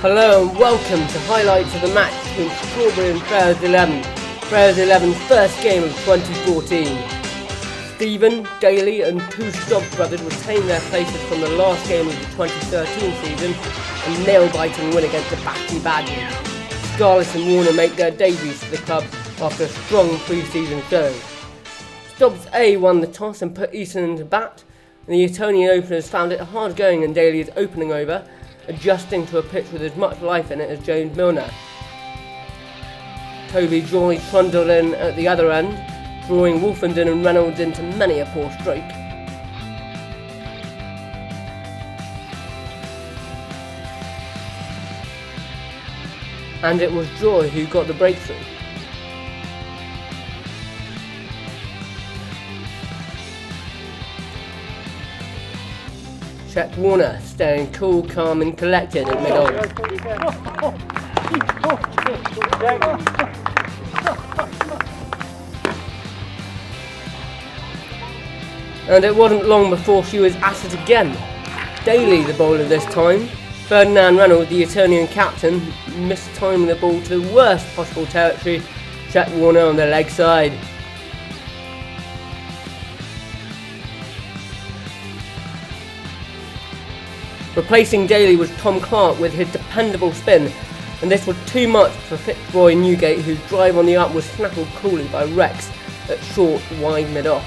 Hello and welcome to highlights of the match between Strawberry and Faire Is The XI. Faire Is The XI's first game of 2014. Stephen, Daly and two Stobbs brothers retained their places from the last game of the 2013 season, a nail-biting win against the Batty Badgers. Scarlett and Warner make their debuts to the club after a strong pre-season showing. Stobbs A won the toss and put Eton into bat, and the Etonian openers found it hard going in Daly's opening over, adjusting to a pitch with as much life in it as James Milner. Toby Joy trundled in at the other end, drawing Wolfenden and Reynolds into many a poor stroke. And it was Joy who got the breakthrough. Check Warner, staying cool, calm and collected at mid-on. And it wasn't long before she was at it again. Daly, the bowler this time. Ferdinand Reynolds, the Etonian captain, mistiming the ball to the worst possible territory. Check Warner on the leg side. Replacing Daly was Tom Clark with his dependable spin, and this was too much for Fitzroy Newgate, whose drive on the up was snappled coolly by Rex at short, wide mid-off.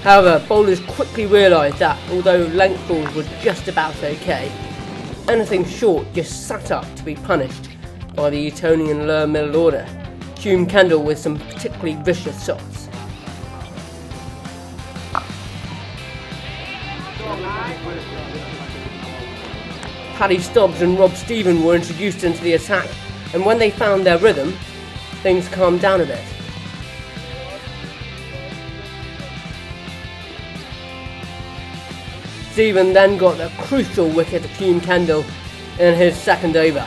However, bowlers quickly realised that, although length balls were just about okay, anything short just sat up to be punished by the Etonian lower middle order. Hume Kendall with some particularly vicious shots. Paddy Stobbs and Rob Stephen were introduced into the attack, and when they found their rhythm, things calmed down a bit. Stephen then got the crucial wicket of Hume Kendall in his second over.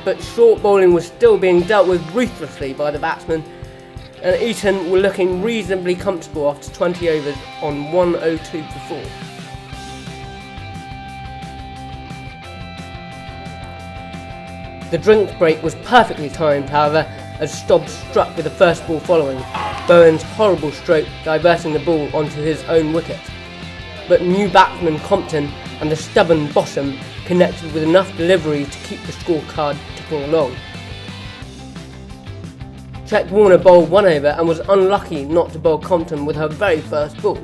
But short bowling was still being dealt with ruthlessly by the batsmen, and Eton were looking reasonably comfortable after 20 overs on 102 for 4. The drink break was perfectly timed, however, as Stobbs struck with the first ball following, Bowen's horrible stroke diverting the ball onto his own wicket. But new batsman Compton and the stubborn Bossum connected with enough delivery to keep the scorecard ticking along. Check Warner bowled one over and was unlucky not to bowl Compton with her very first ball.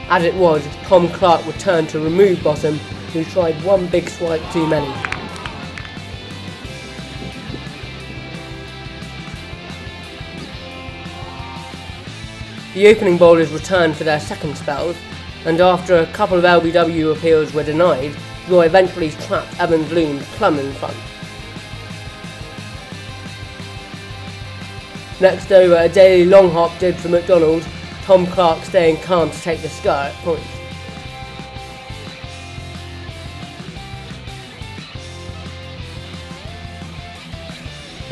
As it was, Tom Clark returned to remove Bossum, who tried one big swipe too many. The opening bowlers returned for their second spells, and after a couple of LBW appeals were denied, Roy eventually trapped Evans Looms plumb in front. Next over, a Daily long hop did for McDonald, Tom Clark staying calm to take the sky at points.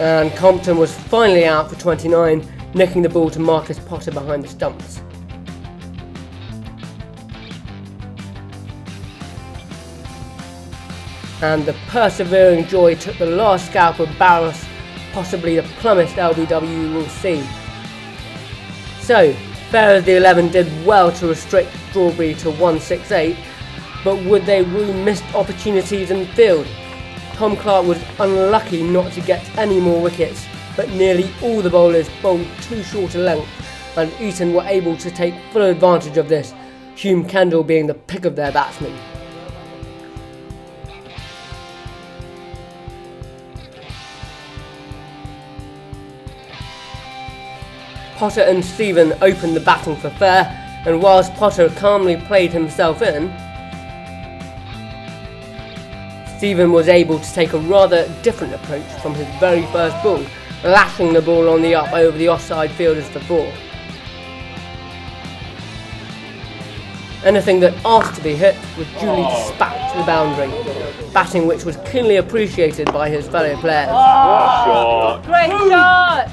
And Compton was finally out for 29, nicking the ball to Marcus Potter behind the stumps. And the persevering Joy took the last scalp of Barros, possibly the plummest LBW we'll see. So, Faire Is The XI did well to restrict Strawberry to 168, but would they rue missed opportunities in the field? Tom Clark was unlucky not to get any more wickets, but nearly all the bowlers bowled too short a length, and Eton were able to take full advantage of this, Hume Kendall being the pick of their batsmen. Potter and Stephen opened the batting for Faire, and whilst Potter calmly played himself in, Stephen was able to take a rather different approach from his very first ball, lashing the ball on the up over the offside fielders for 4. Anything that asked to be hit was duly dispatched to the boundary, batting which was keenly appreciated by his fellow players. Shot. Great shot!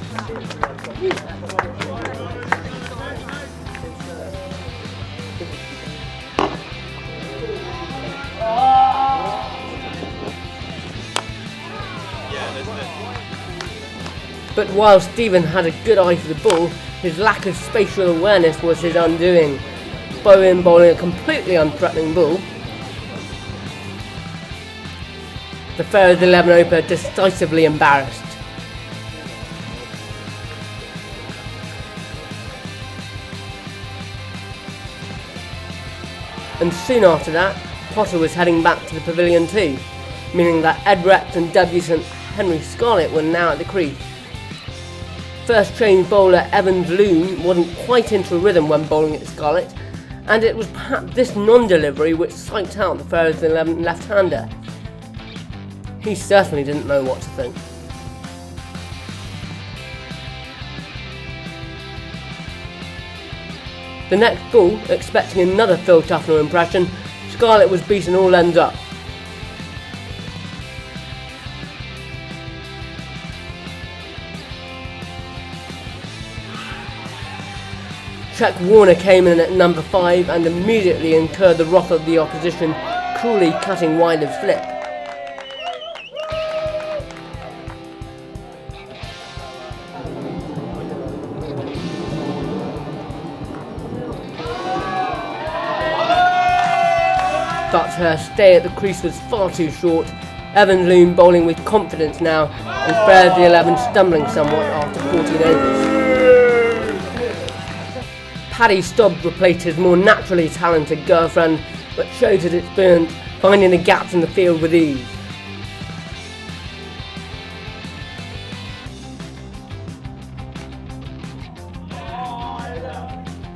But while Stephen had a good eye for the ball, his lack of spatial awareness was his undoing. Bowen bowling a completely unthreatening ball. The Faire Is The XI opener decisively embarrassed. And soon after that, Potter was heading back to the pavilion too, meaning that Ed Rex and debutant Henry Scarlett were now at the crease. First change bowler Evan Loon wasn't quite into rhythm when bowling at Scarlett, and it was perhaps this non-delivery which psyched out the Faire Is The XI left-hander. He certainly didn't know what to think. The next ball, expecting another Phil Tufner impression, Scarlett was beaten all ends up. Trek Warner came in at number 5 and immediately incurred the wrath of the opposition, cruelly cutting wide of slip. But her stay at the crease was far too short. Evan Loon bowling with confidence now, and Faire Is The XI stumbling somewhat after 14 overs. Paddy Stobbs replaced his more naturally talented girlfriend, but showed his experience finding the gaps in the field with ease.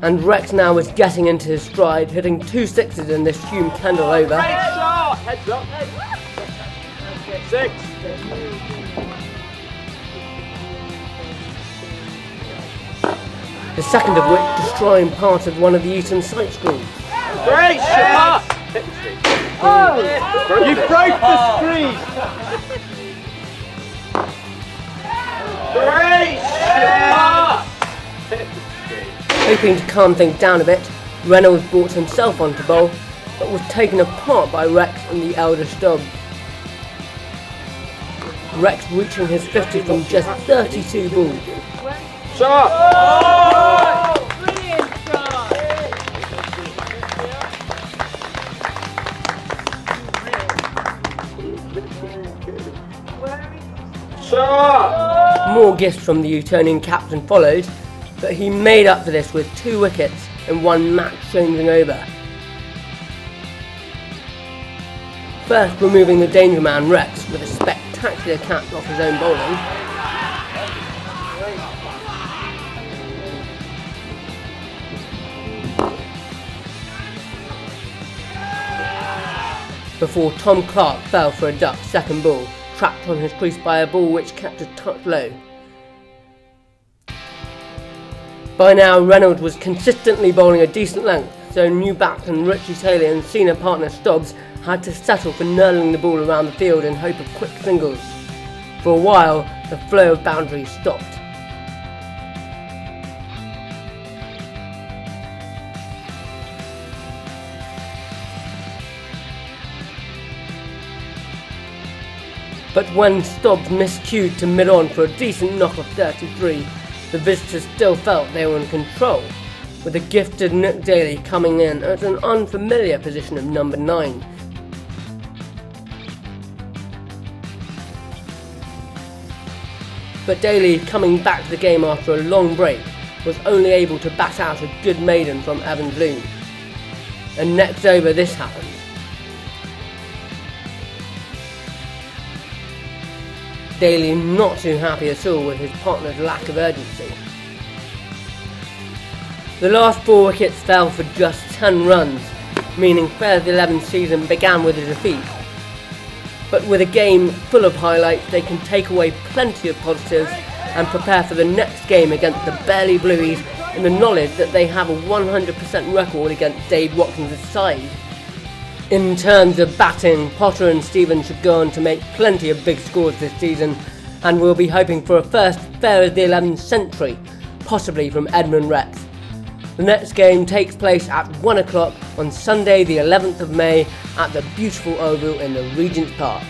And Rex now was getting into his stride, hitting 2 sixes in this Hume Kendall over. Great shot. Heads up. 6. The second of which destroying part of one of the Eton sight screens. Great shot. You broke the screen. Great shot. Hoping to calm things down a bit, Reynolds brought himself onto bowl, but was taken apart by Rex and the elder Stobbs. Rex reaching his 50 from just 32 balls. Shot. Oh, brilliant shot! Shot. More gifts from the Etonian captain followed, but he made up for this with 2 wickets in one match-changing over. First removing the danger man Rex with a spectacular catch off his own bowling. Before Tom Clark fell for a duck second ball, trapped on his crease by a ball which kept a touch low. By now, Reynolds was consistently bowling a decent length, so new batsman Richie Taylor and senior partner Stobbs had to settle for knurling the ball around the field in hope of quick singles. For a while, the flow of boundaries stopped. But when Stobbs miscued to mid-on for a decent knock of 33, the visitors still felt they were in control, with the gifted Nick Daly coming in at an unfamiliar position of number 9. But Daly, coming back to the game after a long break, was only able to bat out a good maiden from Evan Loon. And next over this happened. Daly not too happy at all with his partner's lack of urgency. The last 4 wickets fell for just 10 runs, meaning Faire Is The XI season began with a defeat. But with a game full of highlights, they can take away plenty of positives and prepare for the next game against the Burley Blueies in the knowledge that they have a 100% record against Dave Watkins' side. In terms of batting, Potter and Stephen should go on to make plenty of big scores this season, and we'll be hoping for a first Faire Is The XI century, possibly from Edmund Rex. The next game takes place at 1 o'clock on Sunday the 11th of May at the beautiful Oval in the Regent's Park.